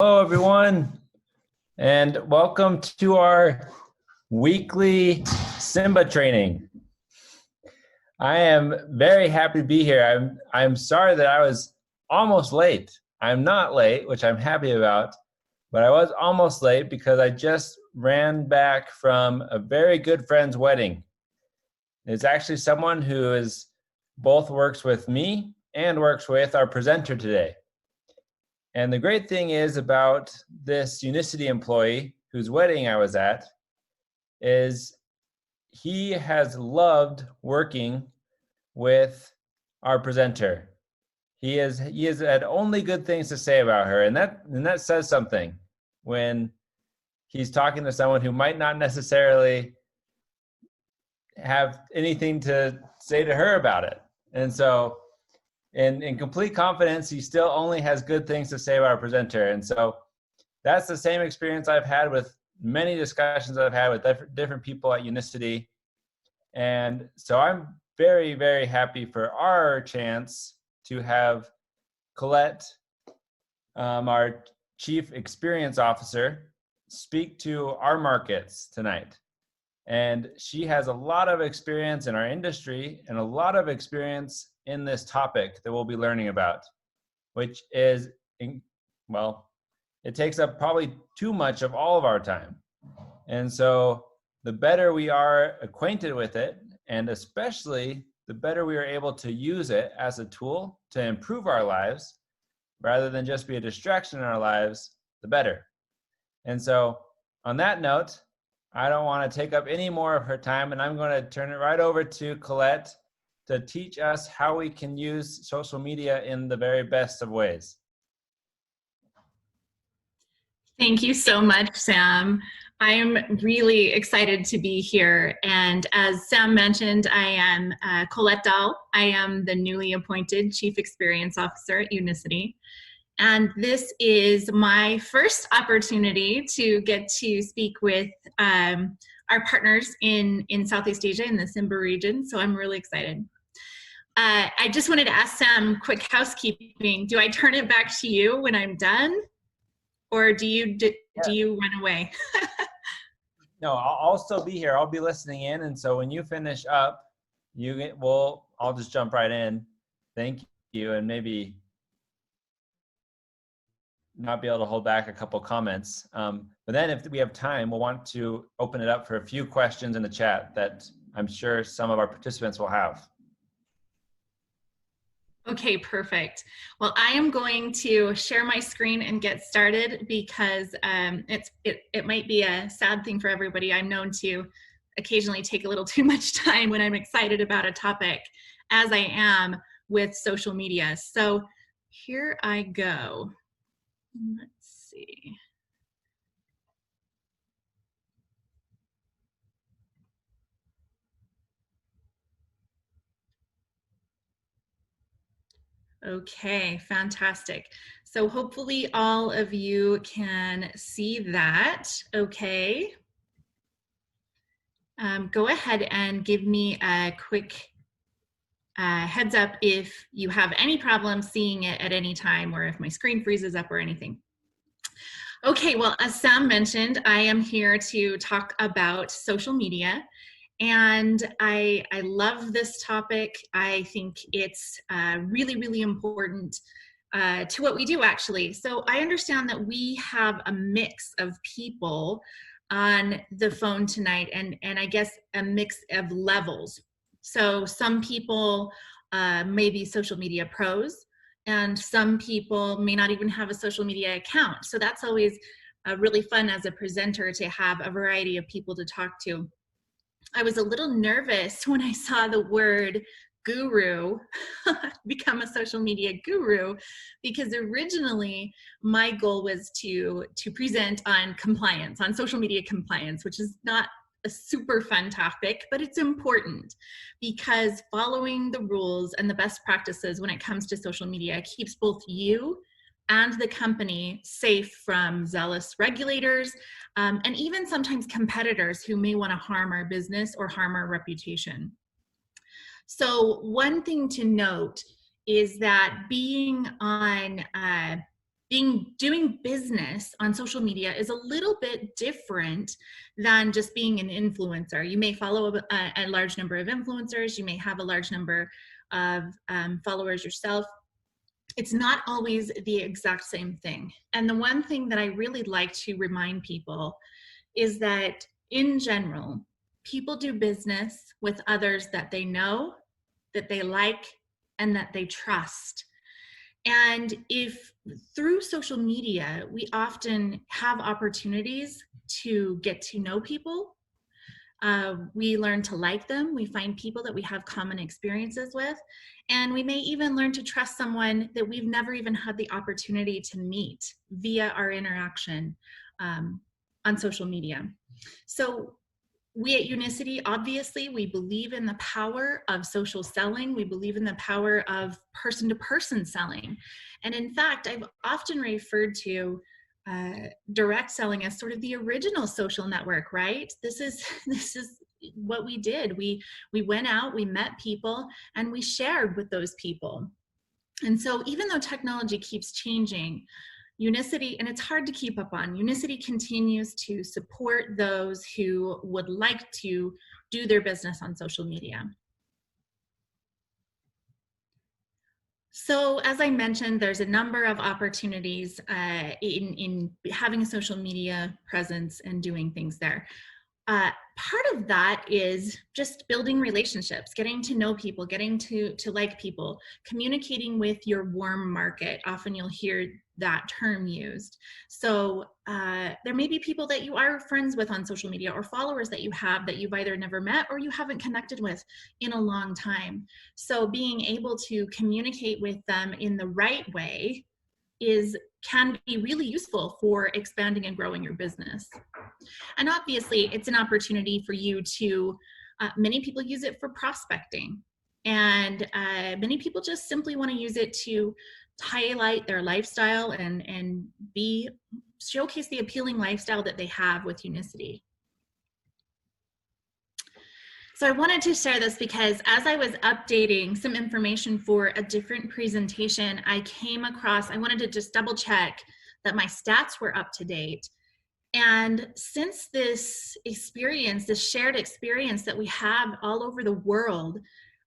Hello, everyone, and welcome to our weekly SIMBA training. I am very happy to be here. I'm sorry that I was almost late. I'm not late, which I'm happy about, but I was almost late because I just ran back from a very good friend's wedding. It's actually someone who is both works with me and works with our presenter today. And the great thing is about this Unicity employee whose wedding I was at is he has loved working with our presenter. He has had only good things to say about her, and that says something when he's talking to someone who might not necessarily have anything to say to her about it. And so in complete confidence, he still only has good things to say about our presenter. And so that's the same experience I've had with many discussions I've had with different people at Unicity. And so I'm very, very happy for our chance to have Colette, our Chief Experience Officer, speak to our markets tonight. And she has a lot of experience in our industry and a lot of experience in this topic that we'll be learning about, which is, well, it takes up probably too much of all of our time. And so the better we are acquainted with it, and especially the better we are able to use it as a tool to improve our lives, rather than just be a distraction in our lives, the better. And so on that note, I don't want to take up any more of her time, and I'm going to turn it right over to Colette to teach us how we can use social media in the very best of ways. Thank you so much, Sam. I'm really excited to be here. And as Sam mentioned, I am Colette Dahl. I am the newly appointed Chief Experience Officer at Unicity. And this is my first opportunity to get to speak with our partners in Southeast Asia, in the SIMBA region. So I'm really excited. I just wanted to ask Sam, quick housekeeping. Do I turn it back to you when I'm done? Or do you run away? No, I'll still be here. I'll be listening in. And so when you finish up, I'll just jump right in. Thank you. And maybe not be able to hold back a couple comments. But then if we have time, we'll want to open it up for a few questions in the chat that I'm sure some of our participants will have. Okay, perfect. Well, I am going to share my screen and get started because it might be a sad thing for everybody. I'm known to occasionally take a little too much time when I'm excited about a topic, as I am with social media. So here I go. Let's see. Okay, fantastic. So hopefully all of you can see that. Okay. Go ahead and give me a quick heads up if you have any problem seeing it at any time, or if my screen freezes up or anything. Okay, well, as Sam mentioned, I am here to talk about social media. And I love this topic. I think it's really, really important to what we do, actually. So I understand that we have a mix of people on the phone tonight, and I guess a mix of levels. So some people may be social media pros, and some people may not even have a social media account. So that's always really fun as a presenter to have a variety of people to talk to. I was a little nervous when I saw the word guru, become a social media guru, because originally my goal was to present on compliance, on social media compliance, which is not a super fun topic, but it's important because following the rules and the best practices when it comes to social media keeps both you and the company safe from zealous regulators, and even sometimes competitors who may want to harm our business or harm our reputation. So one thing to note is that being on doing business on social media is a little bit different than just being an influencer. You may follow a large number of influencers. You may have a large number of followers yourself. It's not always the exact same thing. And the one thing that I really like to remind people is that in general, people do business with others that they know, that they like, and that they trust. And if through social media, we often have opportunities to get to know people, we learn to like them, we find people that we have common experiences with, and we may even learn to trust someone that we've never even had the opportunity to meet via our interaction on social media. So we at Unicity, obviously, we believe in the power of social selling. We believe in the power of person-to-person selling. And in fact, I've often referred to direct selling as sort of the original social network, right? This is what we did. We went out, we met people, and we shared with those people. And so even though technology keeps changing, Unicity, and it's hard to keep up on, Unicity continues to support those who would like to do their business on social media. So as I mentioned, there's a number of opportunities in having a social media presence and doing things there. Part of that is just building relationships, getting to know people, getting to like people, communicating with your warm market. Often you'll hear that term used. So there may be people that you are friends with on social media, or followers that you have that you've either never met or you haven't connected with in a long time. So being able to communicate with them in the right way can be really useful for expanding and growing your business. And obviously, it's an opportunity for you to, many people use it for prospecting. And many people just simply want to use it to highlight their lifestyle and showcase the appealing lifestyle that they have with Unicity. So I wanted to share this because as I was updating some information for a different presentation, I wanted to just double check that my stats were up to date. And since this experience, this shared experience that we have all over the world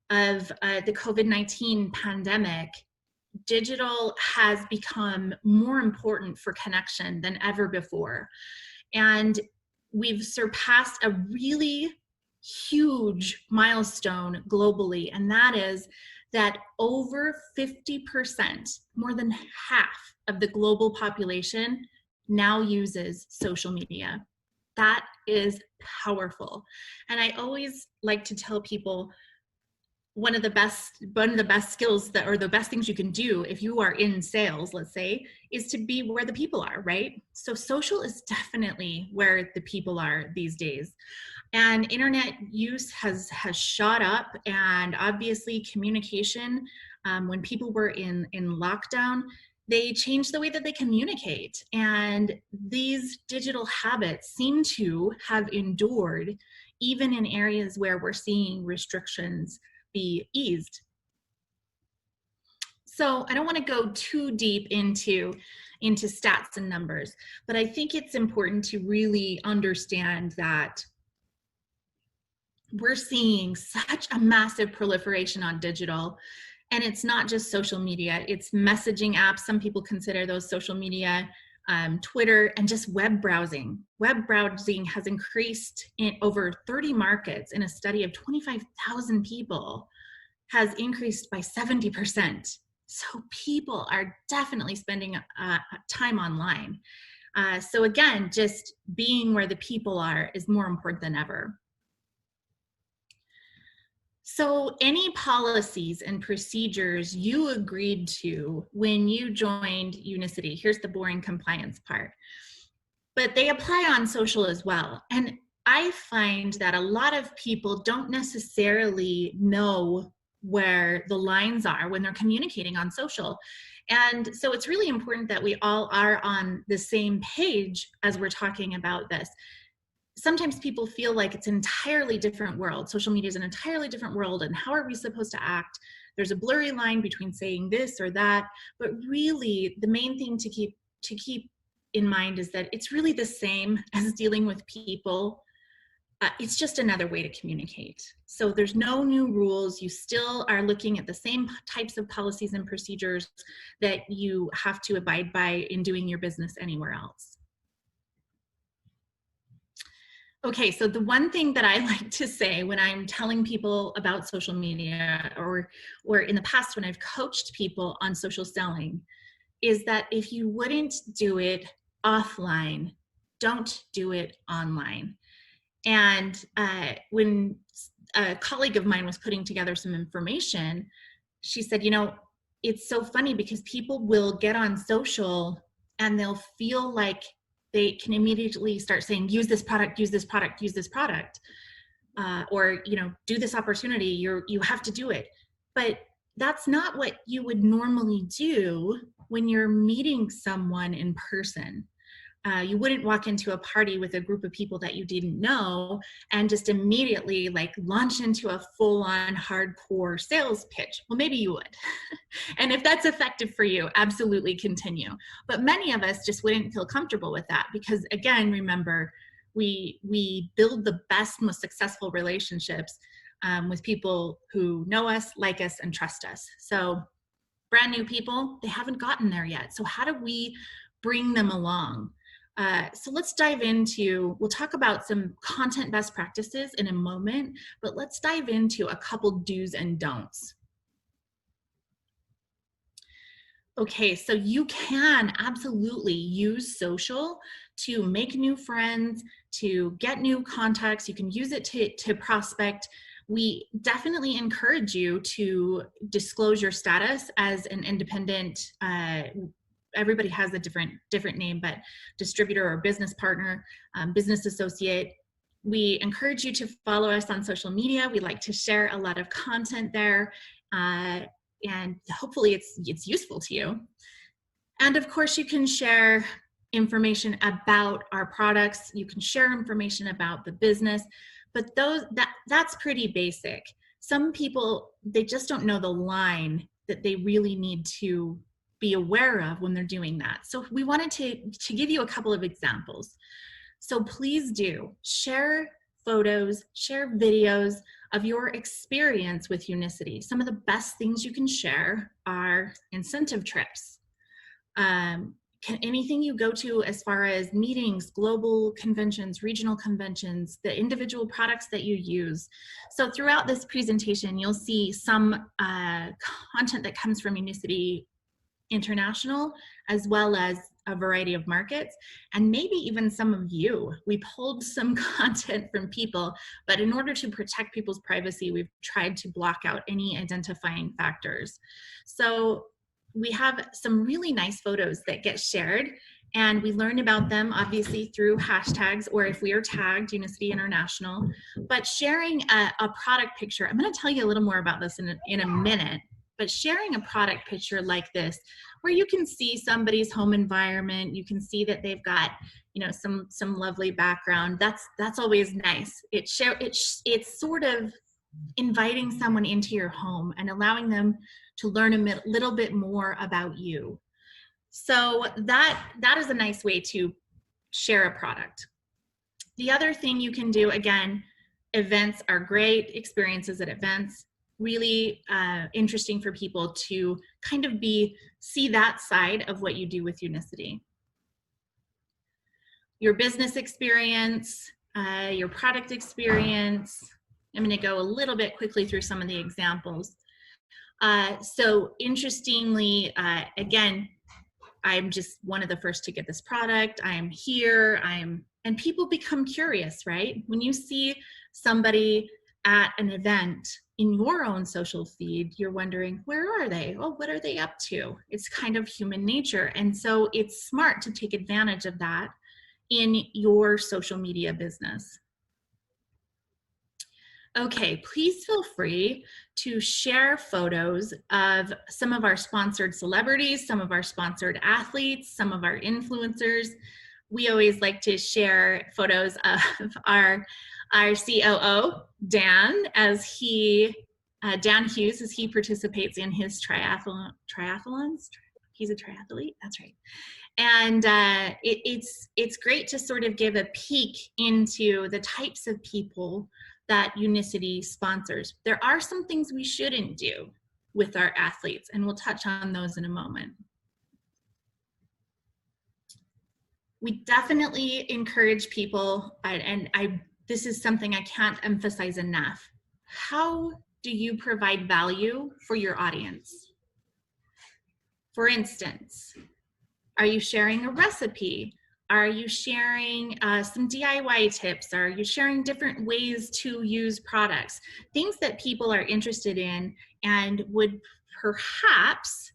of the COVID-19 pandemic, digital has become more important for connection than ever before. And we've surpassed a really huge milestone globally, and that is that over 50%, more than half of the global population now uses social media. That is powerful. And I always like to tell people one of the best skills or the best things you can do if you are in sales, let's say, is to be where the people are, right? So social is definitely where the people are these days. And internet use has shot up, and obviously communication, when people were in lockdown, they changed the way that they communicate. And these digital habits seem to have endured even in areas where we're seeing restrictions be eased. So I don't want to go too deep into stats and numbers, but I think it's important to really understand that we're seeing such a massive proliferation on digital. And it's not just social media, it's messaging apps. Some people consider those social media, Twitter, and just web browsing. Web browsing has increased in over 30 markets in a study of 25,000 people, has increased by 70%. So people are definitely spending time online. So again, just being where the people are is more important than ever. So any policies and procedures you agreed to when you joined Unicity, here's the boring compliance part, but they apply on social as well. And I find that a lot of people don't necessarily know where the lines are when they're communicating on social. And so it's really important that we all are on the same page as we're talking about this. sometimes people feel like it's an entirely different world. Social media is an entirely different world, and how are we supposed to act? There's a blurry line between saying this or that, but really the main thing to keep in mind is that it's really the same as dealing with people. It's just another way to communicate. So there's no new rules. You still are looking at the same types of policies and procedures that you have to abide by in doing your business anywhere else. Okay, so the one thing that I like to say when I'm telling people about social media, or in the past when I've coached people on social selling, is that if you wouldn't do it offline, don't do it online. And when a colleague of mine was putting together some information, she said, you know, it's so funny because people will get on social and they'll feel like they can immediately start saying, use this product, use this product, use this product, or, you know, do this opportunity, you have to do it. But that's not what you would normally do when you're meeting someone in person. You wouldn't walk into a party with a group of people that you didn't know and just immediately like launch into a full-on hardcore sales pitch. Well, maybe you would. And if that's effective for you, absolutely continue. But many of us just wouldn't feel comfortable with that because, again, remember, we build the best, most successful relationships with people who know us, like us, and trust us. So brand new people, they haven't gotten there yet. So how do we bring them along? So let's dive into, we'll talk about some content best practices in a moment, but let's dive into a couple do's and don'ts. Okay, so you can absolutely use social to make new friends, to get new contacts. You can use it to prospect. We definitely encourage you to disclose your status as an independent, everybody has a different name, but distributor or business partner, business associate. We encourage you to follow us on social media. We like to share a lot of content there, and hopefully it's useful to you. And of course, you can share information about our products. You can share information about the business, but that's pretty basic. Some people, they just don't know the line that they really need to be aware of when they're doing that. So we wanted to give you a couple of examples. So please do share photos, share videos of your experience with Unicity. Some of the best things you can share are incentive trips. Anything you go to as far as meetings, global conventions, regional conventions, the individual products that you use. So throughout this presentation, you'll see some content that comes from Unicity International, as well as a variety of markets, and maybe even some of you. We pulled some content from people, but in order to protect people's privacy, we've tried to block out any identifying factors. So we have some really nice photos that get shared, and we learn about them obviously through hashtags, or if we are tagged Unicity International. But sharing a product picture, I'm going to tell you a little more about this in a minute, but sharing a product picture like this, where you can see somebody's home environment, you can see that they've got, you know, some lovely background. That's always nice. It's sort of inviting someone into your home and allowing them to learn a little bit more about you. So that is a nice way to share a product. The other thing you can do, again, events are great, experiences at events. Really interesting for people to kind of see that side of what you do with Unicity. Your business experience, your product experience. I'm going to go a little bit quickly through some of the examples. So interestingly, again, I'm just one of the first to get this product. I am here, and people become curious, right? When you see somebody at an event in your own social feed, you're wondering, where are they? Oh, what are they up to? It's kind of human nature. And so it's smart to take advantage of that in your social media business. Okay, please feel free to share photos of some of our sponsored celebrities, some of our sponsored athletes, some of our influencers. we always like to share photos of our COO, Dan, as he, Dan Hughes, as he participates in his triathlons. He's a triathlete, that's right. And it's great to sort of give a peek into the types of people that Unicity sponsors. There are some things we shouldn't do with our athletes, and we'll touch on those in a moment. We definitely encourage people, and this is something I can't emphasize enough. How do you provide value for your audience? For instance, are you sharing a recipe? Are you sharing some DIY tips? Are you sharing different ways to use products? Things that people are interested in and would perhaps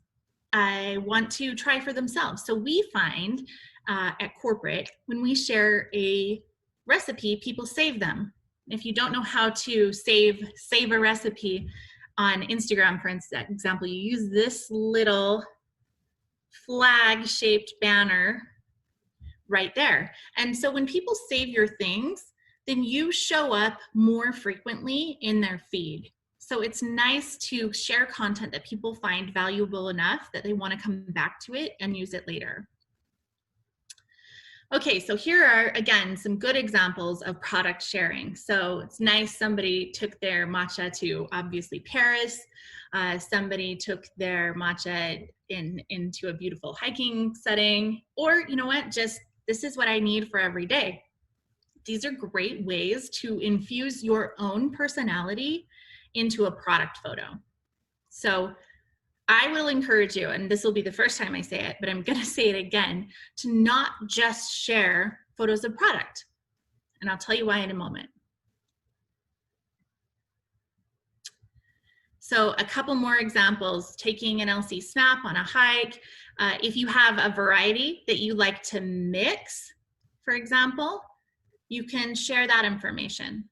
want to try for themselves. So we find at corporate, when we share a recipe, people save them. If you don't know how to save a recipe on Instagram, for example, you use this little flag-shaped banner right there. And so when people save your things, then you show up more frequently in their feed. So it's nice to share content that people find valuable enough that they want to come back to it and use it later. Okay, so here are, again, some good examples of product sharing. So it's nice somebody took their matcha to, obviously, Paris. Somebody took their matcha into a beautiful hiking setting. Or, you know what, just this is what I need for every day. These are great ways to infuse your own personality into a product photo. So I will encourage you, and this will be the first time I say it, but I'm going to say it again, to not just share photos of product. And I'll tell you why in a moment. So a couple more examples, taking an LC snap on a hike. If you have a variety that you like to mix, for example, you can share that information.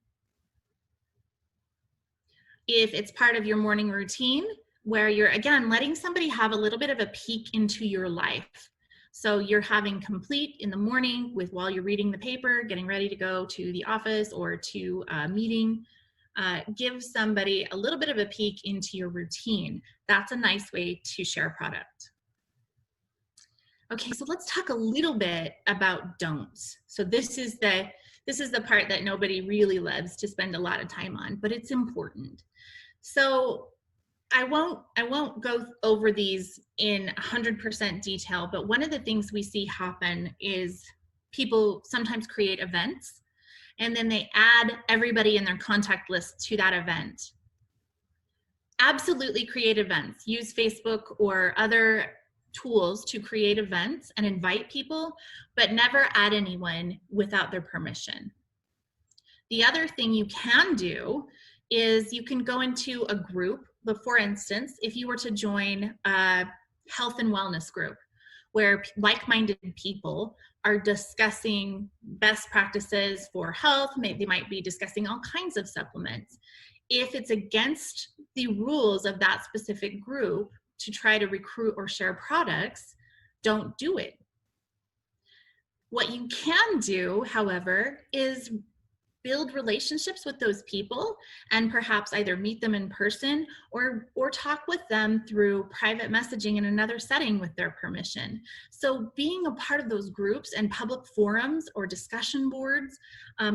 If it's part of your morning routine, where you're, again, letting somebody have a little bit of a peek into your life. So you're having complete in the morning while you're reading the paper, getting ready to go to the office or to a meeting. Give somebody a little bit of a peek into your routine. That's a nice way to share product. Okay, so let's talk a little bit about don'ts. So this is the part that nobody really loves to spend a lot of time on, but it's important. So I won't go over these in 100% detail, but one of the things we see happen is people sometimes create events and then they add everybody in their contact list to that event. Absolutely create events. Use Facebook or other tools to create events and invite people, but never add anyone without their permission. The other thing you can do is you can go into a group. But for instance, if you were to join a health and wellness group where like-minded people are discussing best practices for health, they might be discussing all kinds of supplements. If it's against the rules of that specific group to try to recruit or share products, don't do it. What you can do, however, is build relationships with those people and perhaps either meet them in person or talk with them through private messaging in another setting with their permission. So being a part of those groups and public forums or discussion boards,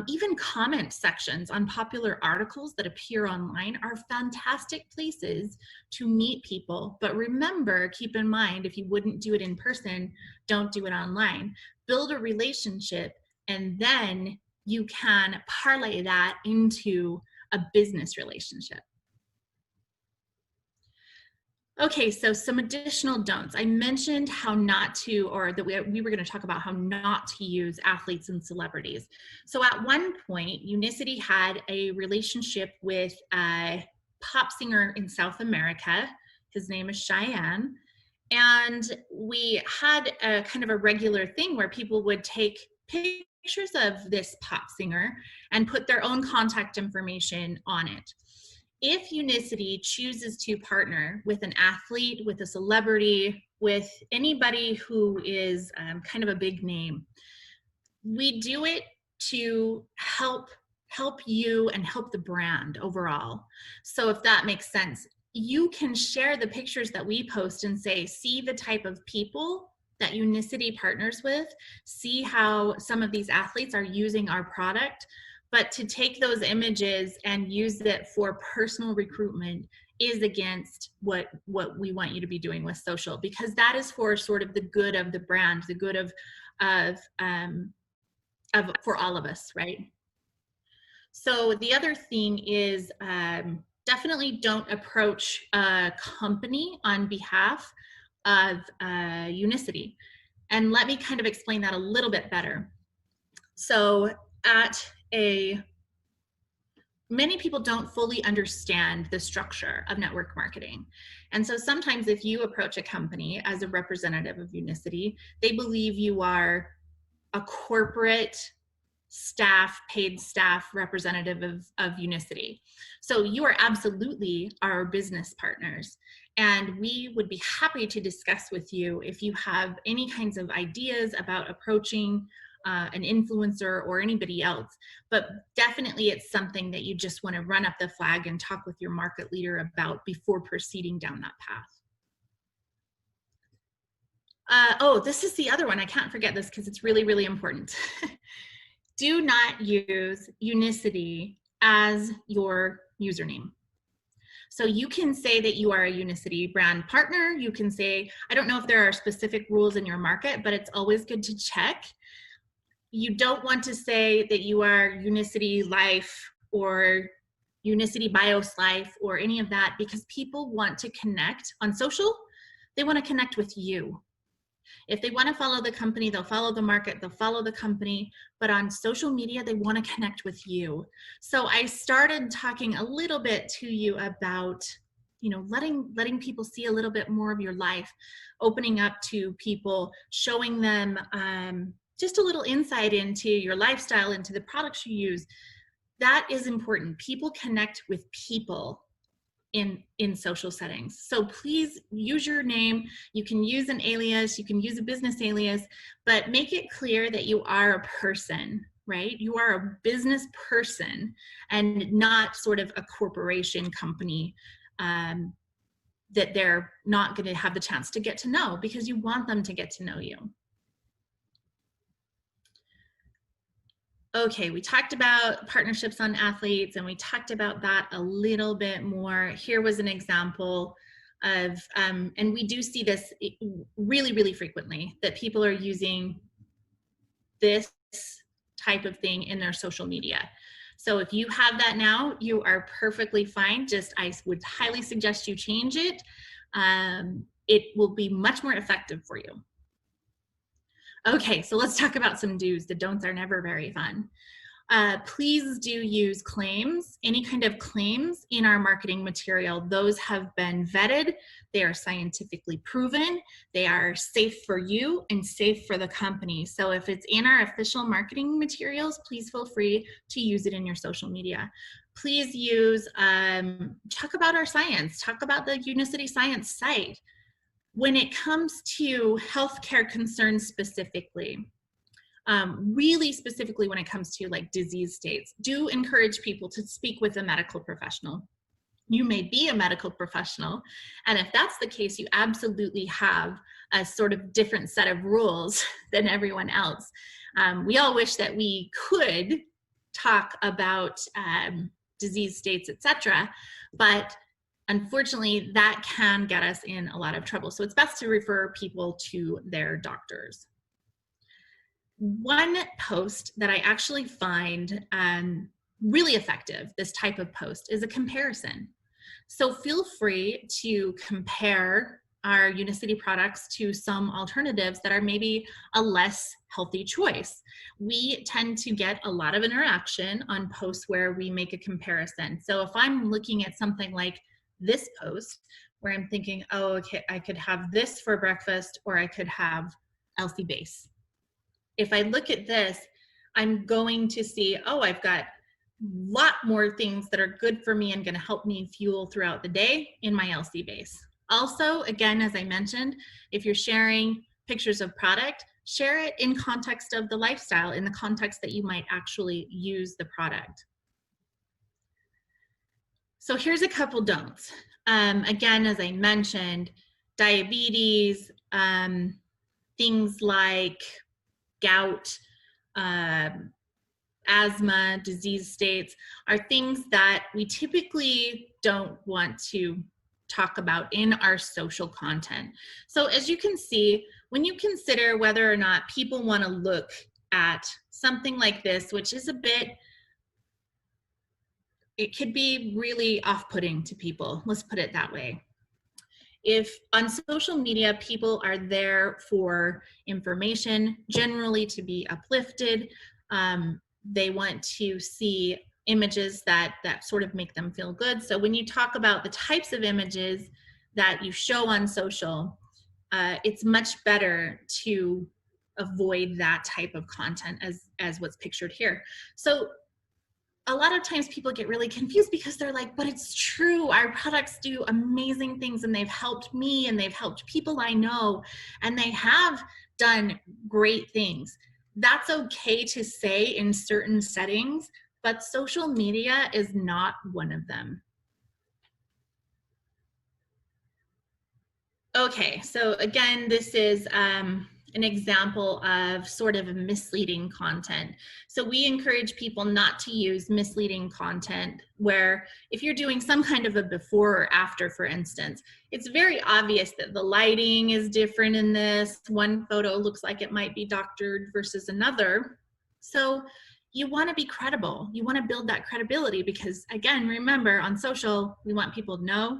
even comment sections on popular articles that appear online are fantastic places to meet people. But remember, keep in mind, if you wouldn't do it in person, don't do it online. Build a relationship and then you can parlay that into a business relationship. Okay, so some additional don'ts. I mentioned how not to, or that we were going to talk about how not to use athletes and celebrities. So at one point, Unicity had a relationship with a pop singer in South America. His name is Cheyenne. And we had a kind of a regular thing where people would take pictures of this pop singer and put their own contact information on it. If Unicity chooses to partner with an athlete, with a celebrity, with anybody who is kind of a big name, We do it to help you and help the brand overall. So if that makes sense, you can share the pictures that we post and say, see the type of people that Unicity partners with, see how some of these athletes are using our product. But to take those images and use it for personal recruitment is against what we want you to be doing with social, because that is for sort of the good of the brand, the good of for all of us, right? So the other thing is definitely don't approach a company on behalf of Unicity. And let me kind of explain that a little bit better. So many people don't fully understand the structure of network marketing. And so sometimes if you approach a company as a representative of Unicity, they believe you are a corporate paid staff representative of Unicity. So you are absolutely our business partners. And we would be happy to discuss with you if you have any kinds of ideas about approaching an influencer or anybody else. But definitely it's something that you just want to run up the flag and talk with your market leader about before proceeding down that path. Oh, this is the other one. I can't forget this because it's really, really important. Do not use Unicity as your username. So you can say that you are a Unicity brand partner. You can say, I don't know if there are specific rules in your market, but it's always good to check. You don't want to say that you are Unicity Life or Unicity Bios Life or any of that, because people want to connect on social. They want to connect with you. If they want to follow the company, they'll follow the market, they'll follow the company, but on social media, they want to connect with you. So I started talking a little bit to you about, letting people see a little bit more of your life, opening up to people, showing them just a little insight into your lifestyle, into the products you use. That is important. People connect with people in social settings. So please use your name. You can use an alias, you can use a business alias, but make it clear that you are a person, right? You are a business person and not sort of a corporation company that they're not going to have the chance to get to know, because you want them to get to know you. Okay, we talked about partnerships on athletes and we talked about that a little bit more. Here was an example of, and we do see this really, really frequently, that people are using this type of thing in their social media. So if you have that now, you are perfectly fine. Just, I would highly suggest you change it. It will be much more effective for you. Okay, so let's talk about some do's. The don'ts are never very fun. Please do use claims, any kind of claims in our marketing material. Those have been vetted. They are scientifically proven. They are safe for you and safe for the company. So if it's in our official marketing materials, please feel free to use it in your social media. Please use, talk about our science, talk about the Unicity Science site. When it comes to healthcare concerns specifically, really specifically when it comes to like disease states, do encourage people to speak with a medical professional. You may be a medical professional, and if that's the case, you absolutely have a sort of different set of rules than everyone else. We all wish that we could talk about disease states, etc., but unfortunately, that can get us in a lot of trouble. So it's best to refer people to their doctors. One post that I actually find really effective, this type of post, is a comparison. So feel free to compare our Unicity products to some alternatives that are maybe a less healthy choice. We tend to get a lot of interaction on posts where we make a comparison. So if I'm looking at something like this post where I'm thinking, oh, okay, I could have this for breakfast or I could have Healthy Base. If I look at this, I'm going to see, oh, I've got a lot more things that are good for me and going to help me fuel throughout the day in my LC Base. Also, again, as I mentioned, if you're sharing pictures of product, share it in context of the lifestyle, in the context that you might actually use the product. So here's a couple don'ts. Again, as I mentioned, diabetes, things like gout, asthma, disease states are things that we typically don't want to talk about in our social content. So as you can see, when you consider whether or not people want to look at something like this, which is a bit, it could be really off-putting to people, let's put it that way. If on social media, people are there for information, generally to be uplifted, they want to see images that sort of make them feel good. So when you talk about the types of images that you show on social, it's much better to avoid that type of content as what's pictured here. So a lot of times people get really confused because they're like, but it's true, our products do amazing things and they've helped me and they've helped people I know and they have done great things. That's okay to say in certain settings, but social media is not one of them. Okay, so again, this is an example of sort of misleading content. So we encourage people not to use misleading content where if you're doing some kind of a before or after, for instance, it's very obvious that the lighting is different in this. One photo looks like it might be doctored versus another. So you want to be credible. You want to build that credibility because, again, remember on social, we want people to know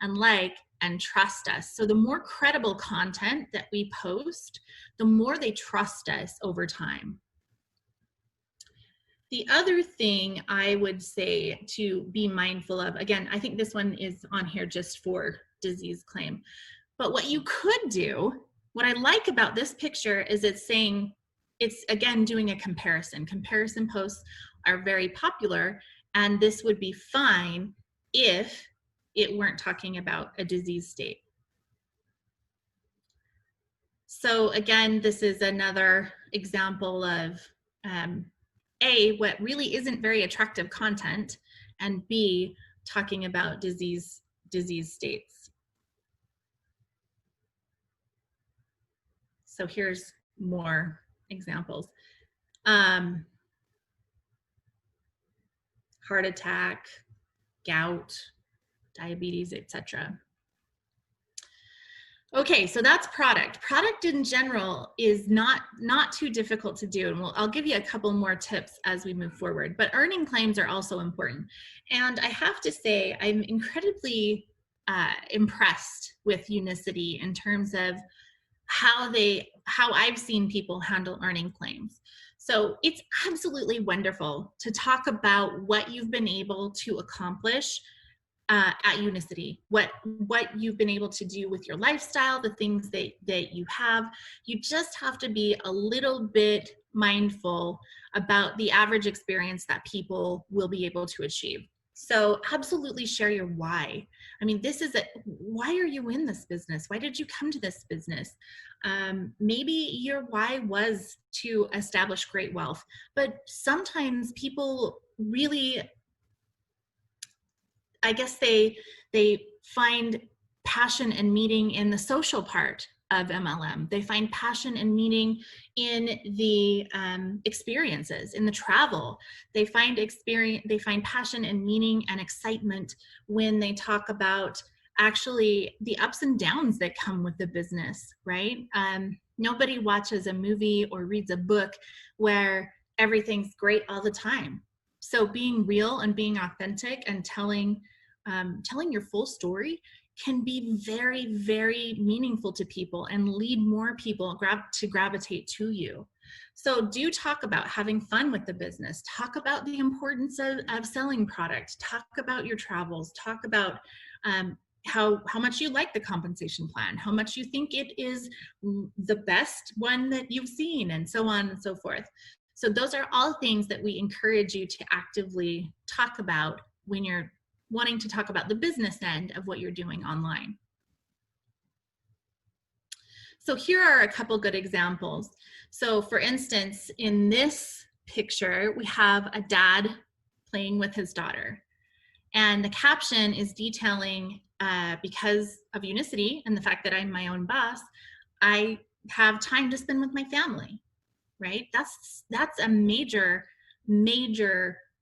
and like and trust us. So the more credible content that we post, the more they trust us over time. The other thing I would say to be mindful of, again, I think this one is on here just for disease claim, but what you could do, what I like about this picture is it's saying, it's again doing a comparison. Comparison posts are very popular, and this would be fine if it weren't talking about a disease state. So again, this is another example of A, what really isn't very attractive content, and B, talking about disease states. So here's more examples. Heart attack, gout, diabetes, etc. Okay, so that's product. Product in general is not too difficult to do, and I'll give you a couple more tips as we move forward. But earning claims are also important, and I have to say I'm incredibly impressed with Unicity in terms of how I've seen people handle earning claims. So it's absolutely wonderful to talk about what you've been able to accomplish at Unicity, what you've been able to do with your lifestyle, the things that you have. You just have to be a little bit mindful about the average experience that people will be able to achieve. So absolutely share your why. I mean, why are you in this business? Why did you come to this business? Maybe your why was to establish great wealth, but sometimes people really, I guess they find passion and meaning in the social part of MLM. They find passion and meaning in the experiences, in the travel. They find passion and meaning and excitement when they talk about actually the ups and downs that come with the business, right? Nobody watches a movie or reads a book where everything's great all the time. So being real and being authentic and telling your full story can be very, very meaningful to people and lead more people to gravitate to you. So do talk about having fun with the business. Talk about the importance of selling product. Talk about your travels. Talk about how much you like the compensation plan, how much you think it is the best one that you've seen, and so on and so forth. So those are all things that we encourage you to actively talk about when you're wanting to talk about the business end of what you're doing online. So here are a couple good examples. So for instance, in this picture, we have a dad playing with his daughter. And the caption is detailing, because of Unicity and the fact that I'm my own boss, I have time to spend with my family, right? That's a major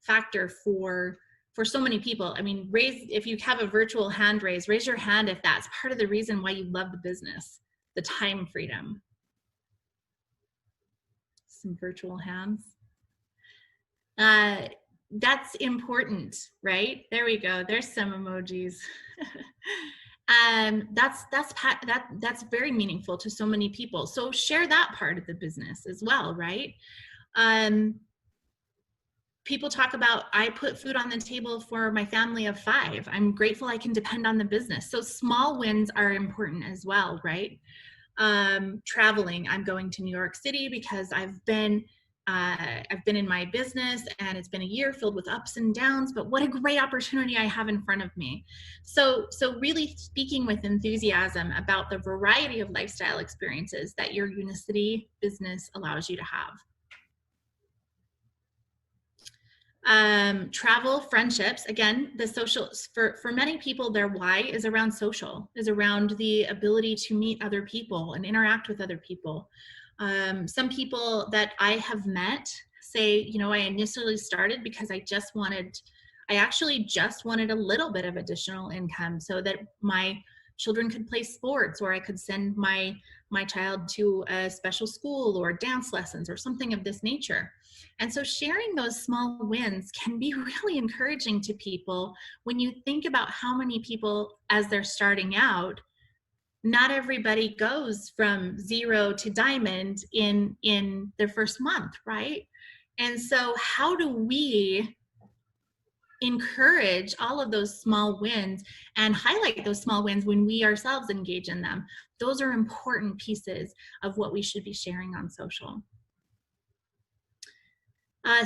factor for so many people. I mean, if you have a virtual hand raise your hand if that's part of the reason why you love the business, the time freedom. Some virtual hands. That's important, right? There we go. There's some emojis. That's very meaningful to so many people. So share that part of the business as well, right? People talk about, I put food on the table for my family of 5. I'm grateful I can depend on the business. So small wins are important as well, right? Traveling, I'm going to New York City because I've been in my business and it's been a year filled with ups and downs, but what a great opportunity I have in front of me. So really speaking with enthusiasm about the variety of lifestyle experiences that your Unicity business allows you to have. Travel, friendships, again, the social, for many people, their why is around social, is around the ability to meet other people and interact with other people. Some people that I have met say, you know, I initially started because I actually just wanted a little bit of additional income so that my children could play sports, or I could send my child to a special school or dance lessons or something of this nature. And so sharing those small wins can be really encouraging to people when you think about how many people, as they're starting out, not everybody goes from 0 to diamond in their first month, right? And so how do we encourage all of those small wins and highlight those small wins when we ourselves engage in them? Those are important pieces of what we should be sharing on social.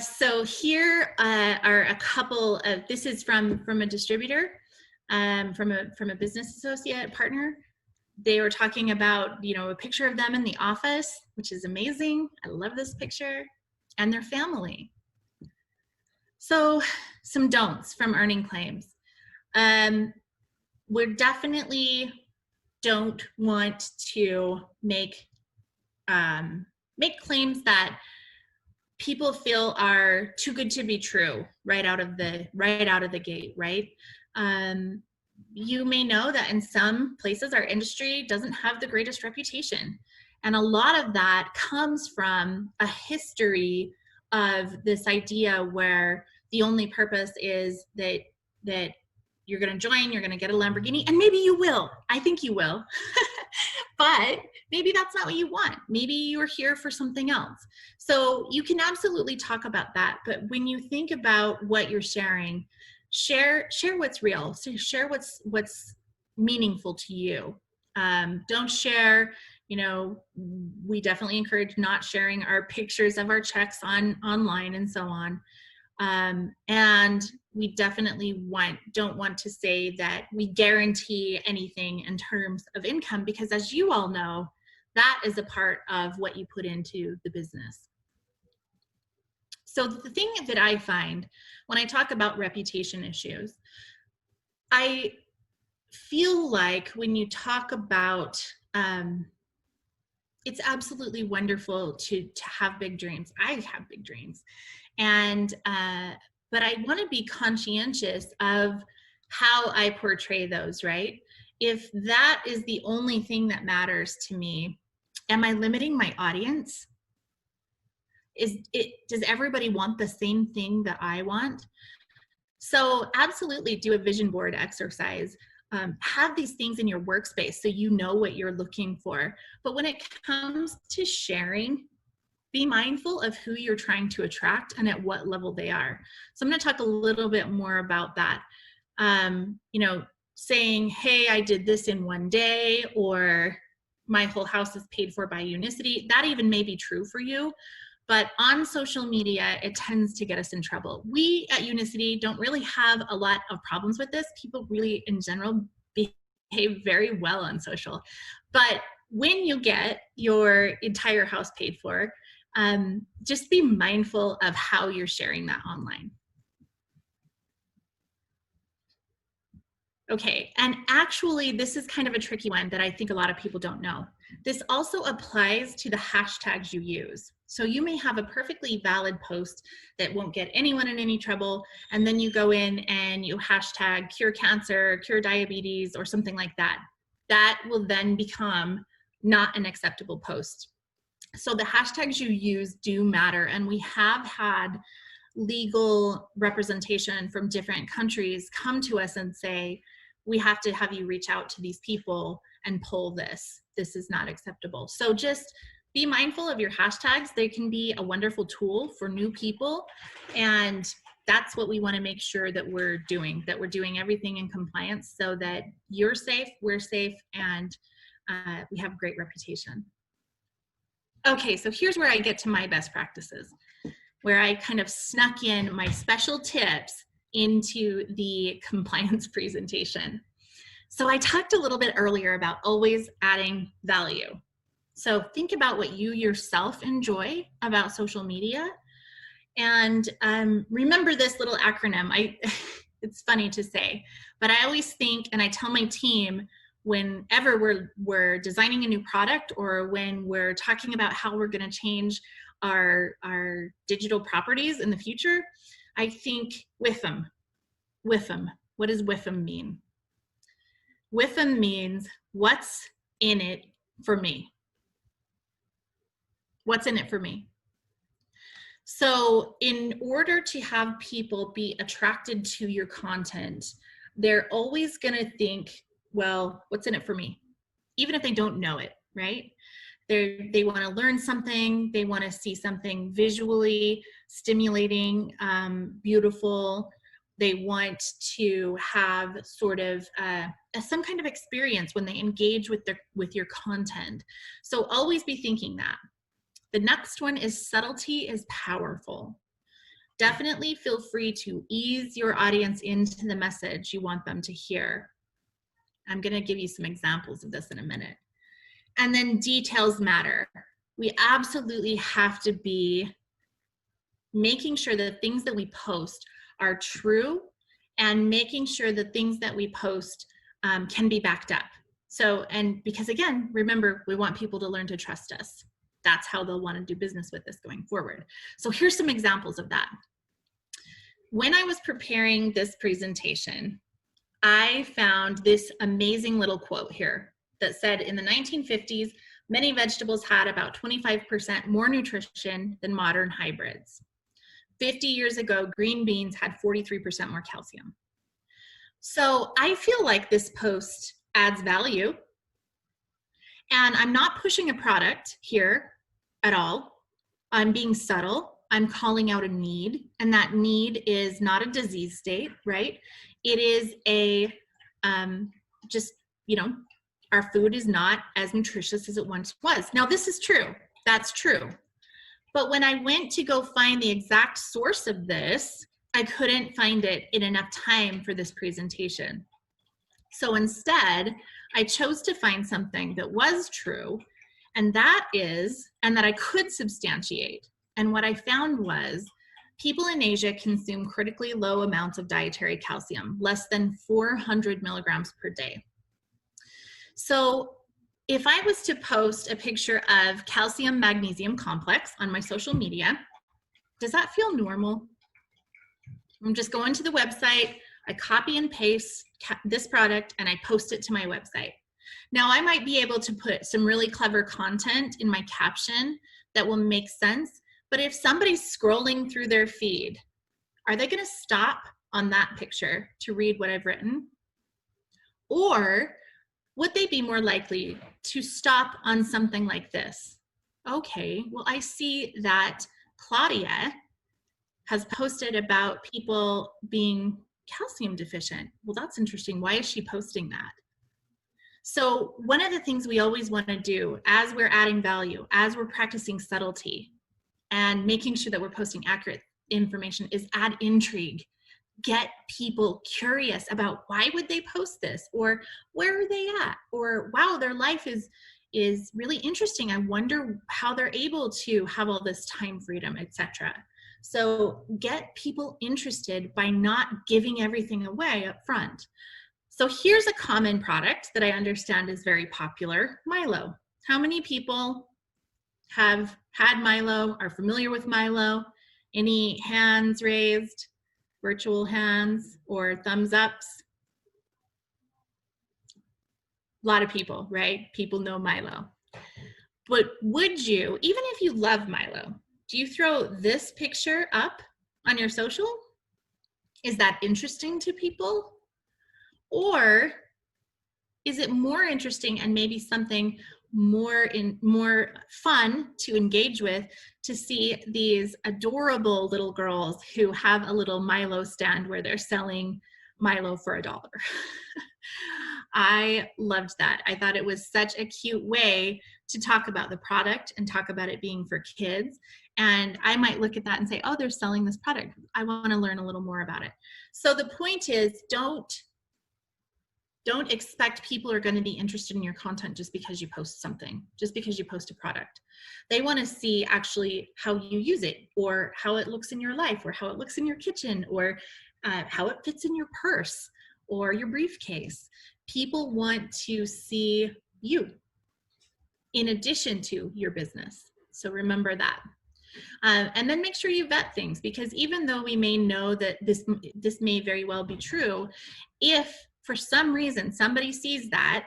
So here are a couple of, this is from a distributor, from a business associate partner. They were talking about, you know, a picture of them in the office, which is amazing. I love this picture, and their family. So some don'ts from earning claims. We definitely don't want to make claims that people feel are too good to be true right out of the gate, right? You may know that in some places our industry doesn't have the greatest reputation, and a lot of that comes from a history of this idea where the only purpose is that you're going to join, you're going to get a Lamborghini, and maybe you will. I think you will. But maybe that's not what you want. Maybe you're here for something else. So you can absolutely talk about that. But when you think about what you're sharing, share what's real. So share what's meaningful to you. Don't share, you know, we definitely encourage not sharing our pictures of our checks online and so on. And we definitely don't want to say that we guarantee anything in terms of income, because as you all know, that is a part of what you put into the business. So the thing that I find when I talk about reputation issues, I feel like when you talk about, it's absolutely wonderful to have big dreams. I have big dreams. And, but I want to be conscientious of how I portray those, right? If that is the only thing that matters to me, am I limiting my audience? Does everybody want the same thing that I want? So absolutely do a vision board exercise. Have these things in your workspace so you know what you're looking for. But when it comes to sharing, be mindful of who you're trying to attract and at what level they are. So I'm going to talk a little bit more about that. You know, saying, hey, I did this in one day, or my whole house is paid for by Unicity. That even may be true for you. But on social media, it tends to get us in trouble. We at Unicity don't really have a lot of problems with this. People really, in general, behave very well on social. But when you get your entire house paid for, just be mindful of how you're sharing that online. Okay, and actually this is kind of a tricky one that I think a lot of people don't know. This also applies to the hashtags you use. So you may have a perfectly valid post that won't get anyone in any trouble, and then you go in and you hashtag cure cancer, cure diabetes, or something like that. That will then become not an acceptable post. So the hashtags you use do matter, and we have had legal representation from different countries come to us and say, we have to have you reach out to these people and pull this. This is not acceptable. So just be mindful of your hashtags. They can be a wonderful tool for new people. And that's what we want to make sure that we're doing everything in compliance so that you're safe, we're safe, and we have a great reputation. Okay, so here's where I get to my best practices, where I kind of snuck in my special tips into the compliance presentation. So I talked a little bit earlier about always adding value. So think about what you yourself enjoy about social media, and remember this little acronym. It's funny to say, but I always think, and I tell my team, whenever we're designing a new product or when we're talking about how we're going to change our digital properties in the future, I think with them. What does with them mean? With them means what's in it for me. What's in it for me? So in order to have people be attracted to your content, they're always going to think, well, what's in it for me? Even if they don't know it, right? They want to learn something. They want to see something visually stimulating, beautiful. They want to have sort of some kind of experience when they engage with your content. So always be thinking that. The next one is subtlety is powerful. Definitely feel free to ease your audience into the message you want them to hear. I'm going to give you some examples of this in a minute. And then details matter. We absolutely have to be making sure that things that we post are true and making sure that things that we post can be backed up. So, and because again, remember, we want people to learn to trust us. That's how they'll want to do business with us going forward. So here's some examples of that. When I was preparing this presentation, I found this amazing little quote here that said in the 1950s, many vegetables had about 25% more nutrition than modern hybrids. 50 years ago, green beans had 43% more calcium. So I feel like this post adds value, and I'm not pushing a product here at all. I'm being subtle. I'm calling out a need, and that need is not a disease state, right? It is a our food is not as nutritious as it once was. Now, this is true. That's true. But when I went to go find the exact source of this, I couldn't find it in enough time for this presentation. So instead, I chose to find something that was true, and that I could substantiate. And what I found was people in Asia consume critically low amounts of dietary calcium, less than 400 milligrams per day. So if I was to post a picture of calcium magnesium complex on my social media, does that feel normal? I'm just going to the website, I copy and paste this product, and I post it to my website. Now, I might be able to put some really clever content in my caption that will make sense, but if somebody's scrolling through their feed, are they going to stop on that picture to read what I've written? Or would they be more likely to stop on something like this? Okay, well, I see that Claudia has posted about people being calcium deficient. Well, that's interesting. Why is she posting that? So one of the things we always want to do as we're adding value, as we're practicing subtlety and making sure that we're posting accurate information, is add intrigue. Get people curious about why would they post this, or where are they at, or wow, their life is is really interesting. I wonder how they're able to have all this time freedom, etc. So get people interested by not giving everything away up front. So here's a common product that I understand is very popular, Milo. How many people have had Milo, are familiar with Milo? Any hands raised, virtual hands, or thumbs ups? A lot of people, right? People know Milo. But would you, even if you love Milo, do you throw this picture up on your social? Is that interesting to people? Or is it more interesting and maybe something more fun to engage with, to see these adorable little girls who have a little Milo stand where they're selling Milo for $1? I loved that. I thought it was such a cute way to talk about the product and talk about it being for kids. And I might look at that and say, oh, they're selling this product. I want to learn a little more about it. So the point is, don't expect people are going to be interested in your content just because you post something, just because you post a product. They want to see actually how you use it, or how it looks in your life, or how it looks in your kitchen, or how it fits in your purse or your briefcase. People want to see you in addition to your business. So remember that. And then make sure you vet things, because even though we may know that this may very well be true, if for some reason somebody sees that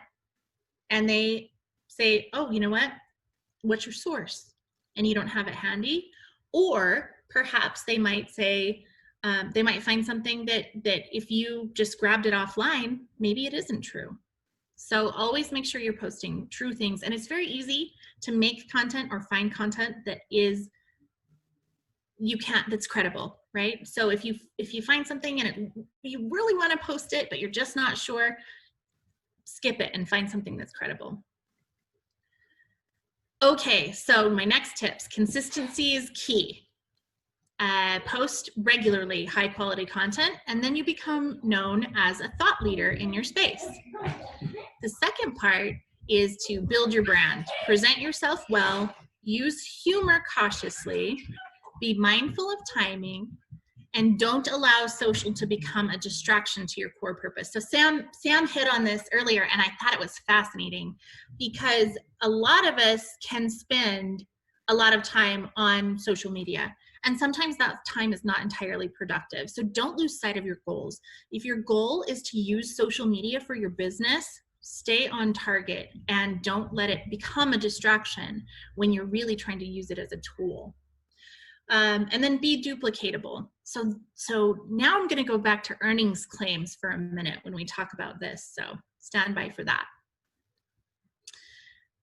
and they say, oh, you know what, what's your source? And you don't have it handy, or perhaps they might say, they might find something that if you just grabbed it offline, maybe it isn't true. So always make sure you're posting true things. And it's very easy to make content or find content that is, that's credible, right? So if you find something and you really want to post it, but you're just not sure, skip it and find something that's credible. Okay, so my next tips: consistency is key. Post regularly high quality content, and then you become known as a thought leader in your space. The second part is to build your brand. Present yourself well, use humor cautiously, be mindful of timing, and don't allow social to become a distraction to your core purpose. So Sam hit on this earlier, and I thought it was fascinating, because a lot of us can spend a lot of time on social media, and sometimes that time is not entirely productive. So don't lose sight of your goals. If your goal is to use social media for your business, stay on target and don't let it become a distraction when you're really trying to use it as a tool. And then be duplicatable. So now I'm going to go back to earnings claims for a minute when we talk about this. So stand by for that.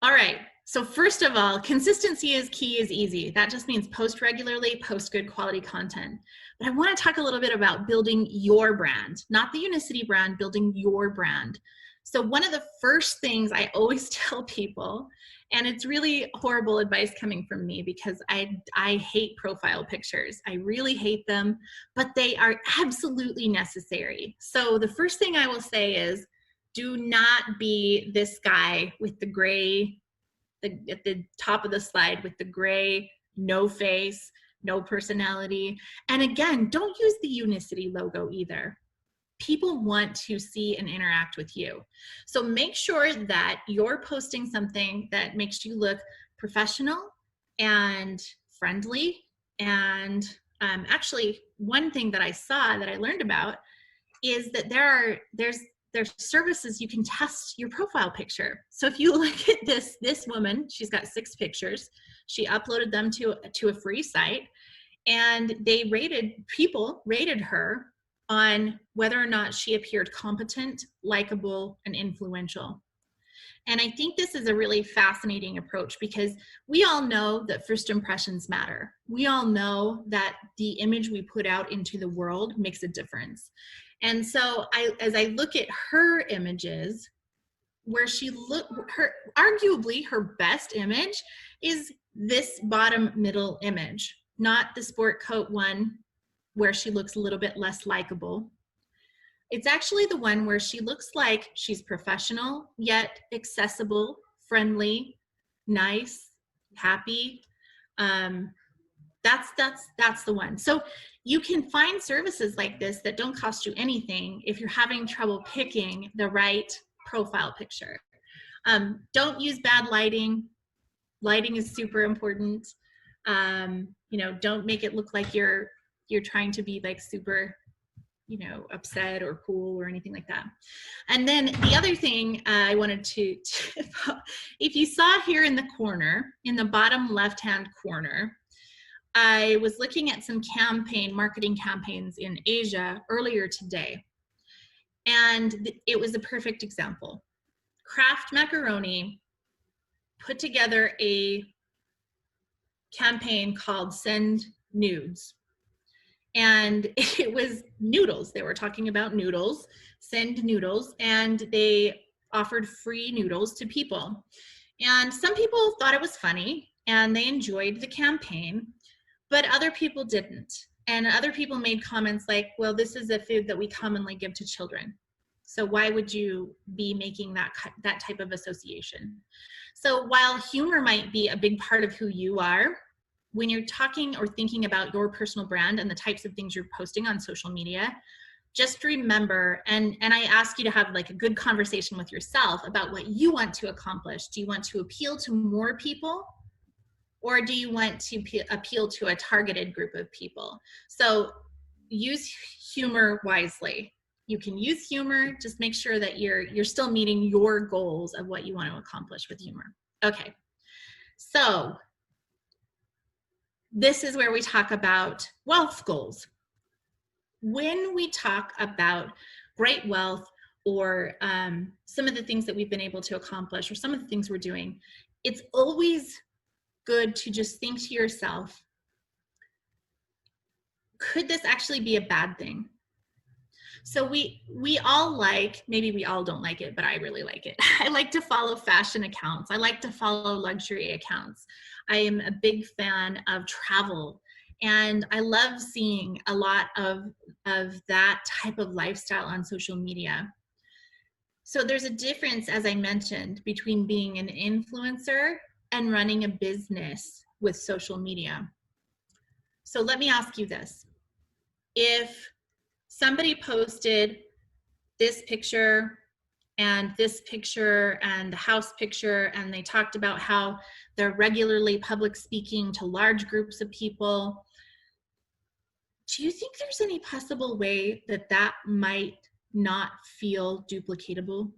All right. So first of all, consistency is key is easy. That just means post regularly, post good quality content. But I want to talk a little bit about building your brand, not the Unicity brand, building your brand. So one of the first things I always tell people, and it's really horrible advice coming from me because I hate profile pictures. I really hate them, but they are absolutely necessary. So the first thing I will say is, do not be this guy with the gray, at the top of the slide with the gray, no face, no personality. And again, don't use the Unicity logo either. People want to see and interact with you. So make sure that you're posting something that makes you look professional and friendly. And actually, one thing that I saw that I learned about is that there's services you can test your profile picture. So if you look at this woman, she's got 6 pictures. She uploaded them to a free site, and people rated her on whether or not she appeared competent, likable, and influential. And I think this is a really fascinating approach, because we all know that first impressions matter. We all know that the image we put out into the world makes a difference. And so as I look at her images, where arguably her best image is this bottom middle image, not the sport coat one where she looks a little bit less likable. It's actually the one where she looks like she's professional, yet accessible, friendly, nice, happy. That's the one. So you can find services like this that don't cost you anything if you're having trouble picking the right profile picture. Don't use bad lighting. Lighting is super important. You know, don't make it look like you're trying to be like super, you know, upset or cool or anything like that. And then the other thing I wanted to if you saw here in the corner, in the bottom left-hand corner, I was looking at some marketing campaigns in Asia earlier today, and it was a perfect example. Kraft Macaroni put together a campaign called Send Nudes. And it was noodles. They were talking about noodles, send noodles, and they offered free noodles to people. And some people thought it was funny and they enjoyed the campaign, but other people didn't. And other people made comments like, well, this is a food that we commonly give to children. So why would you be making that type of association? So while humor might be a big part of who you are, when you're talking or thinking about your personal brand and the types of things you're posting on social media, just remember, and I ask you to have like a good conversation with yourself about what you want to accomplish. Do you want to appeal to more people, or do you want to appeal to a targeted group of people? So use humor wisely. You can use humor, just make sure that you're still meeting your goals of what you want to accomplish with humor. Okay, so this is where we talk about wealth goals. When we talk about great wealth or some of the things that we've been able to accomplish or some of the things we're doing, it's always good to just think to yourself, could this actually be a bad thing? So we all like, maybe we all don't like it, but I really like it. I like to follow fashion accounts. I like to follow luxury accounts. I am a big fan of travel, and I love seeing a lot of that type of lifestyle on social media. So there's a difference, as I mentioned, between being an influencer and running a business with social media. So let me ask you this. If somebody posted this picture and this picture and the house picture, and they talked about how they're regularly public speaking to large groups of people, do you think there's any possible way that that might not feel duplicatable?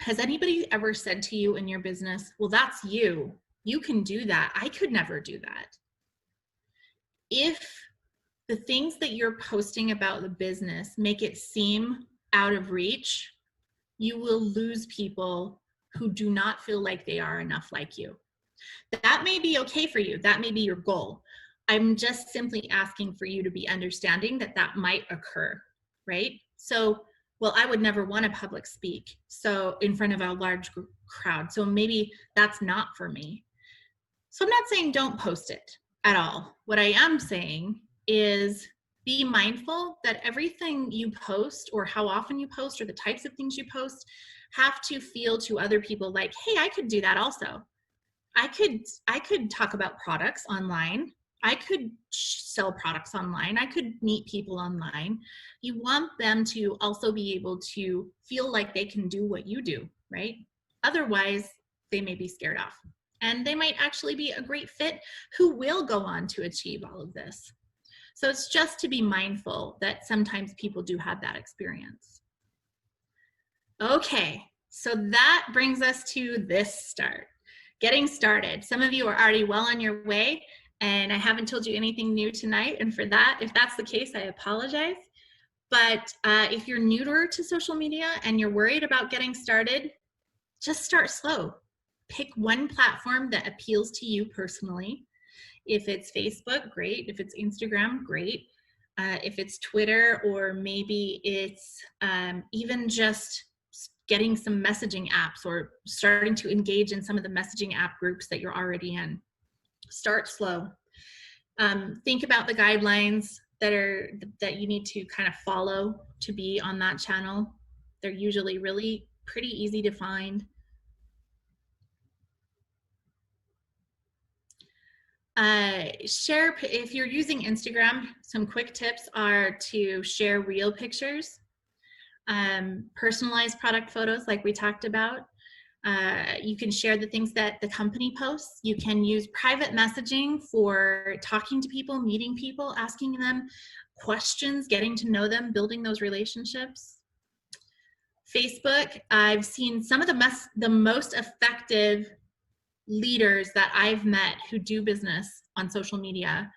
Has anybody ever said to you in your business, well, that's you. You can do that. I could never do that. If the things that you're posting about the business make it seem out of reach, you will lose people who do not feel like they are enough like you. That may be okay for you. That may be your goal. I'm just simply asking for you to be understanding that that might occur, right? So, well, I would never want to public speak so in front of a large crowd. So maybe that's not for me. So I'm not saying don't post it at all. What I am saying is be mindful that everything you post or how often you post or the types of things you post have to feel to other people like, hey, I could do that also. I could talk about products online. I could sell products online. I could meet people online. You want them to also be able to feel like they can do what you do, right? Otherwise, they may be scared off. And they might actually be a great fit who will go on to achieve all of this. So it's just to be mindful that sometimes people do have that experience. Okay, so that brings us to this start. Getting started. Some of you are already well on your way, and I haven't told you anything new tonight. And for that, if that's the case, I apologize. But if you're newer to social media and you're worried about getting started, just start slow. Pick one platform that appeals to you personally. If it's Facebook, great. If it's Instagram, great. If it's Twitter, or maybe it's even just getting some messaging apps or starting to engage in some of the messaging app groups that you're already in. Start slow. Think about the guidelines that you need to kind of follow to be on that channel. They're usually really pretty easy to find. Share, if you're using Instagram, some quick tips are to share real pictures, personalized product photos like we talked about. You can share the things that the company posts. You can use private messaging for talking to people, meeting people, asking them questions, getting to know them, building those relationships. Facebook, I've seen some of the most effective leaders that I've met who do business on social media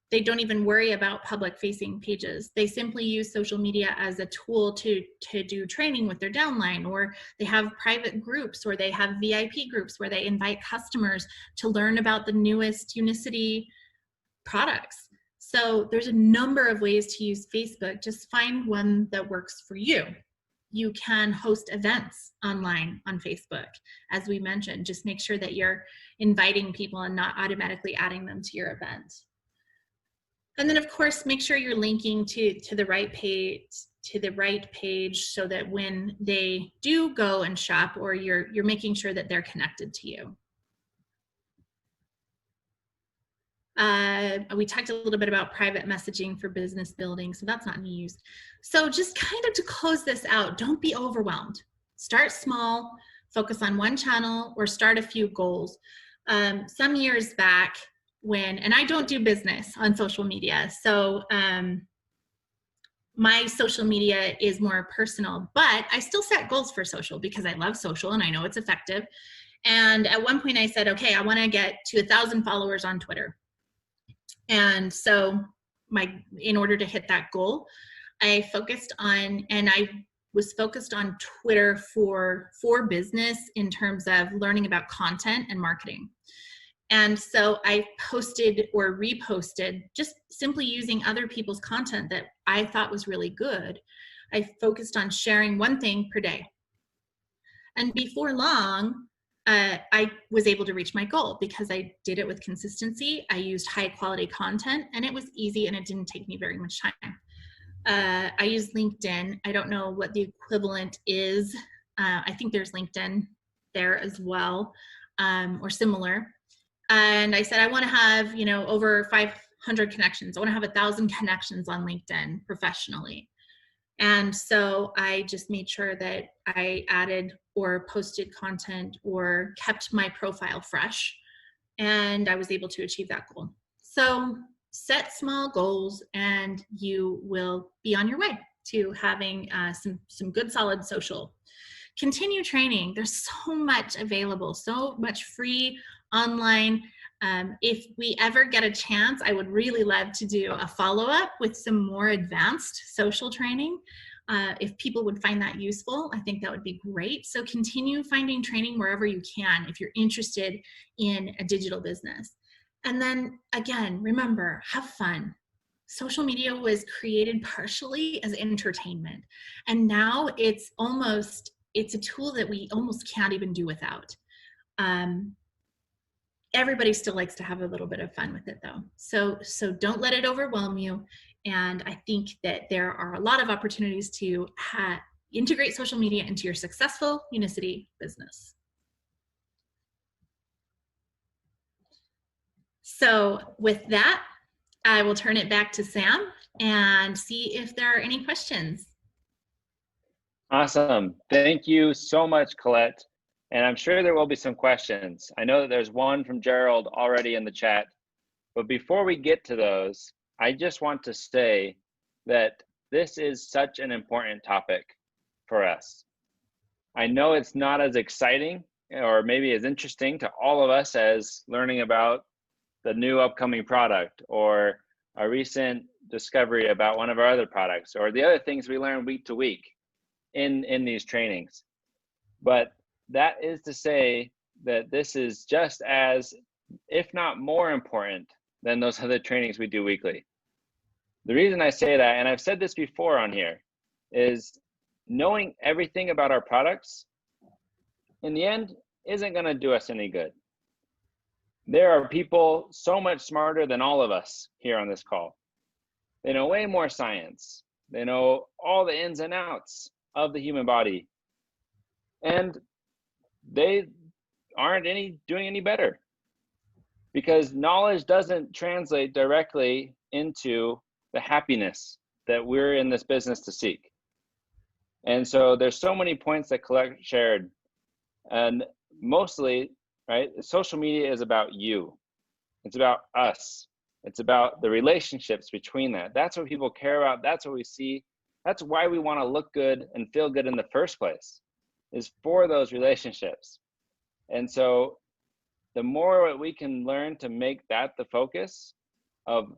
they don't even worry about public facing pages. They simply use social media as a tool to do training with their downline, or they have private groups, or they have VIP groups where they invite customers to learn about the newest Unicity products. So there's a number of ways to use Facebook. Just find one that works for you. You can host events online on Facebook, as we mentioned. Just make sure that you're inviting people and not automatically adding them to your event. And then, of course, make sure you're linking to the right page so that when they do go and shop, or you're making sure that they're connected to you. We talked a little bit about private messaging for business building, so that's not news. So just kind of to close this out, don't be overwhelmed. Start small, focus on one channel, or start a few goals. Some years back, and I don't do business on social media, so my social media is more personal, but I still set goals for social because I love social and I know it's effective. And at one point I said, okay, I want to get to 1,000 followers on Twitter. And so in order to hit that goal, I was focused on Twitter for business in terms of learning about content and marketing. And so I posted or reposted, just simply using other people's content that I thought was really good. I focused on sharing one thing per day. And before long, I was able to reach my goal because I did it with consistency. I used high quality content, and it was easy and it didn't take me very much time. I use LinkedIn. I don't know what the equivalent is. I think there's LinkedIn there as well, or similar. And I said, I want to have, over 500 connections. I want to have 1,000 connections on LinkedIn professionally. And so I just made sure that I added or posted content or kept my profile fresh, and I was able to achieve that goal. So set small goals and you will be on your way to having some good solid social. Continue training. There's so much available, so much free online. If we ever get a chance, I would really love to do a follow-up with some more advanced social training. If people would find that useful, I think that would be great. So continue finding training wherever you can if you're interested in a digital business. And then again, remember, have fun. Social media was created partially as entertainment, and now it's a tool that we almost can't even do without. Everybody still likes to have a little bit of fun with it though. So don't let it overwhelm you. And I think that there are a lot of opportunities to integrate social media into your successful Unicity business. So with that, I will turn it back to Sam and see if there are any questions. Awesome. Thank you so much, Colette. And I'm sure there will be some questions. I know that there's one from Gerald already in the chat. But before we get to those, I just want to say that this is such an important topic for us. I know it's not as exciting or maybe as interesting to all of us as learning about the new upcoming product or a recent discovery about one of our other products or the other things we learn week to week in these trainings. But that is to say that this is just as, if not more important than those other trainings we do weekly. The reason I say that, and I've said this before on here, is knowing everything about our products in the end isn't going to do us any good. There are people so much smarter than all of us here on this call. They know way more science. They know all the ins and outs of the human body. And they aren't doing any better because knowledge doesn't translate directly into the happiness that we're in this business to seek. And so there's so many points that Colette shared, and mostly, right, social media is about you. It's about us. It's about the relationships between that. That's what people care about. That's what we see. That's why we want to look good and feel good in the first place, is for those relationships. And so the more we can learn to make that the focus of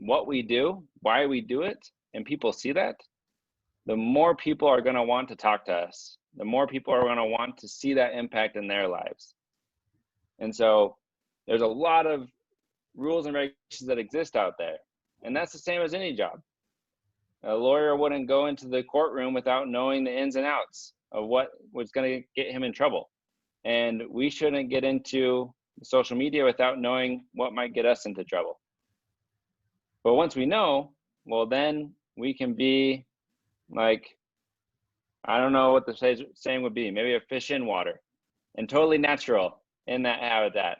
what we do, why we do it, and people see that, the more people are going to want to talk to us. The more people are going to want to see that impact in their lives. And so there's a lot of rules and regulations that exist out there. And that's the same as any job. A lawyer wouldn't go into the courtroom without knowing the ins and outs of what was going to get him in trouble. And we shouldn't get into social media without knowing what might get us into trouble. But once we know, well, then we can be like, I don't know what the saying would be, maybe a fish in water, and totally natural in that habitat,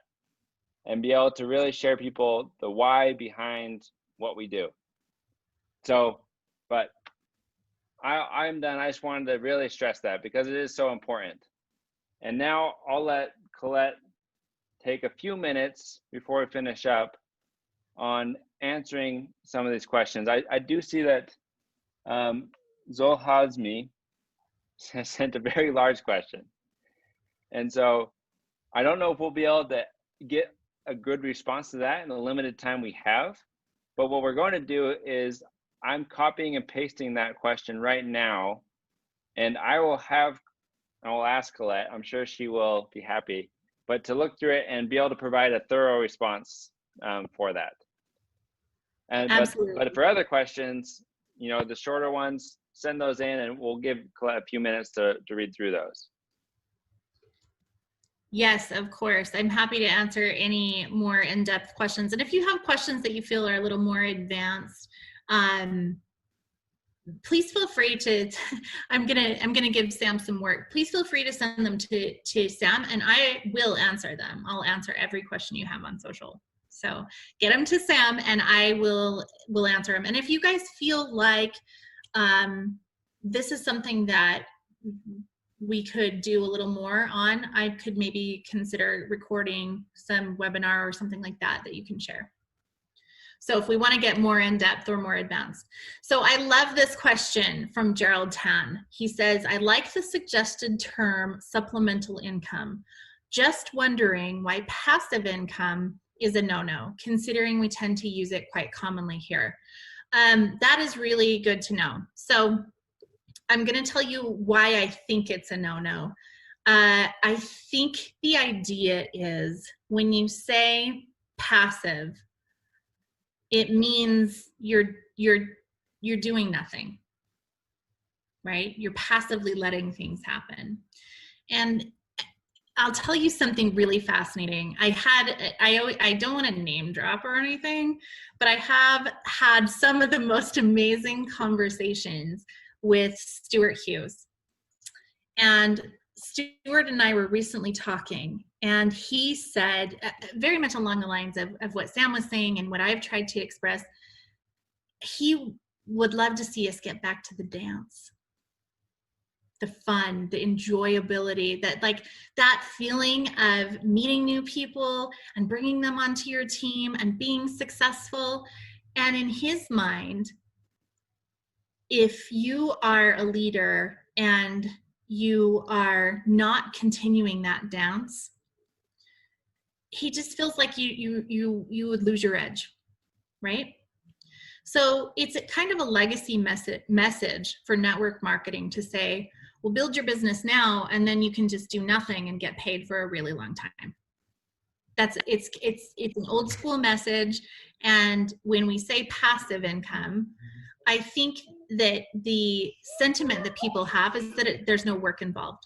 and be able to really share people the why behind what we do. So, but I'm done. I just wanted to really stress that because it is so important. And now I'll let Colette take a few minutes before we finish up on answering some of these questions. I do see that Zolhazmi sent a very large question. And so I don't know if we'll be able to get a good response to that in the limited time we have. But what we're going to do is I'm copying and pasting that question right now. And I will ask Colette, I'm sure she will be happy, but to look through it and be able to provide a thorough response for that. And but for other questions, the shorter ones, send those in and we'll give Colette a few minutes to read through those. Yes, of course. I'm happy to answer any more in-depth questions. And if you have questions that you feel are a little more advanced, please feel free to, I'm gonna give Sam some work. Please feel free to send them to Sam and I will answer them. I'll answer every question you have on social. So get them to Sam and I will answer them. And if you guys feel like this is something that we could do a little more on, I could maybe consider recording some webinar or something like that you can share. So if we want to get more in depth or more advanced. So I love this question from Gerald Tan. He says, I like the suggested term supplemental income. Just wondering why passive income is a no-no, considering we tend to use it quite commonly here. That is really good to know. So I'm going to tell you why I think it's a no-no. I think the idea is when you say passive, it means you're doing nothing, right? You're passively letting things happen. And I'll tell you something really fascinating. I don't want to name drop or anything, but I have had some of the most amazing conversations with Stuart Hughes. And Stuart and I were recently talking, and he said, very much along the lines of what Sam was saying and what I've tried to express, he would love to see us get back to the dance, the fun, the enjoyability, that feeling of meeting new people and bringing them onto your team and being successful. And in his mind, if you are a leader and you are not continuing that dance, he just feels like you would lose your edge, right? So it's a kind of a legacy message for network marketing to say, well, build your business now and then you can just do nothing and get paid for a really long time. It's an old school message. And when we say passive income, I think that the sentiment that people have is that there's no work involved.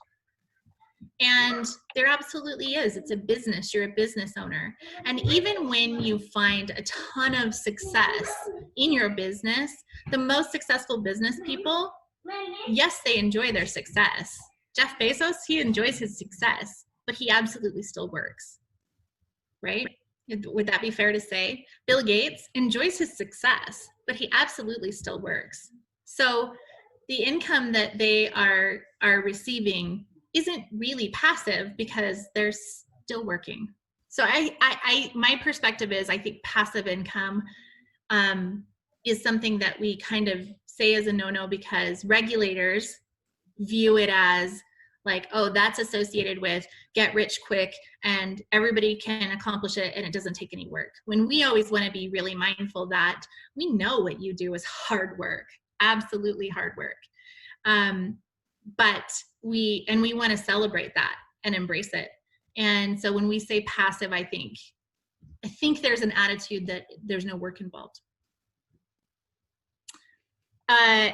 And there absolutely is. It's a business. You're a business owner. And even when you find a ton of success in your business, the most successful business people, yes, they enjoy their success. Jeff Bezos, he enjoys his success, but he absolutely still works, right? Would that be fair to say? Bill Gates enjoys his success, but he absolutely still works. So the income that they are receiving isn't really passive because they're still working. So my perspective is, I think passive income is something that we kind of say is a no-no because regulators view it as like, oh, that's associated with get rich quick and everybody can accomplish it and it doesn't take any work. When we always want to be really mindful that we know what you do is hard work, absolutely hard work. But we want to celebrate that and embrace it. And so when we say passive, I think there's an attitude that there's no work involved.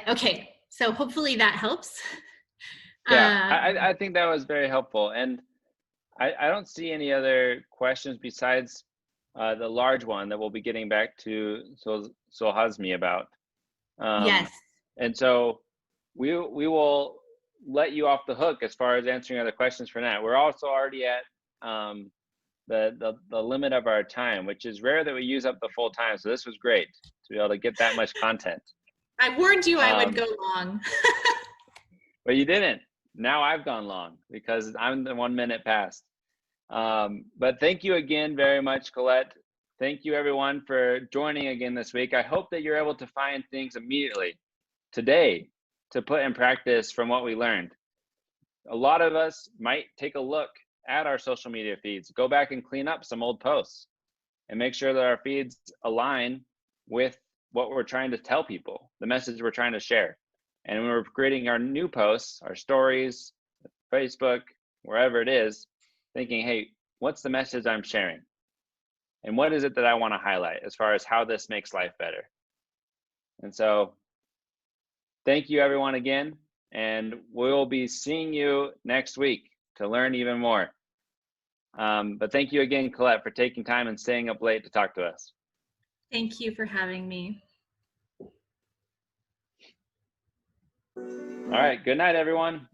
Okay, so hopefully that helps. Yeah, I think that was very helpful. And I don't see any other questions besides the large one that we'll be getting back to Sohazmi about. Yes. And so we will let you off the hook as far as answering other questions for now. We're also already at the limit of our time, which is rare that we use up the full time. So this was great to be able to get that much content. I warned you I would go long. But you didn't. Now I've gone long because I'm the 1 minute past. But thank you again very much, Colette. Thank you everyone for joining again this week. I hope that you're able to find things immediately today to put in practice from what we learned. A lot of us might take a look at our social media feeds, go back and clean up some old posts and make sure that our feeds align with what we're trying to tell people, the message we're trying to share. And when we're creating our new posts, our stories, Facebook, wherever it is, thinking, hey, what's the message I'm sharing? And what is it that I want to highlight as far as how this makes life better? And so thank you everyone again. And we'll be seeing you next week to learn even more. But thank you again, Colette, for taking time and staying up late to talk to us. Thank you for having me. All right, good night, everyone.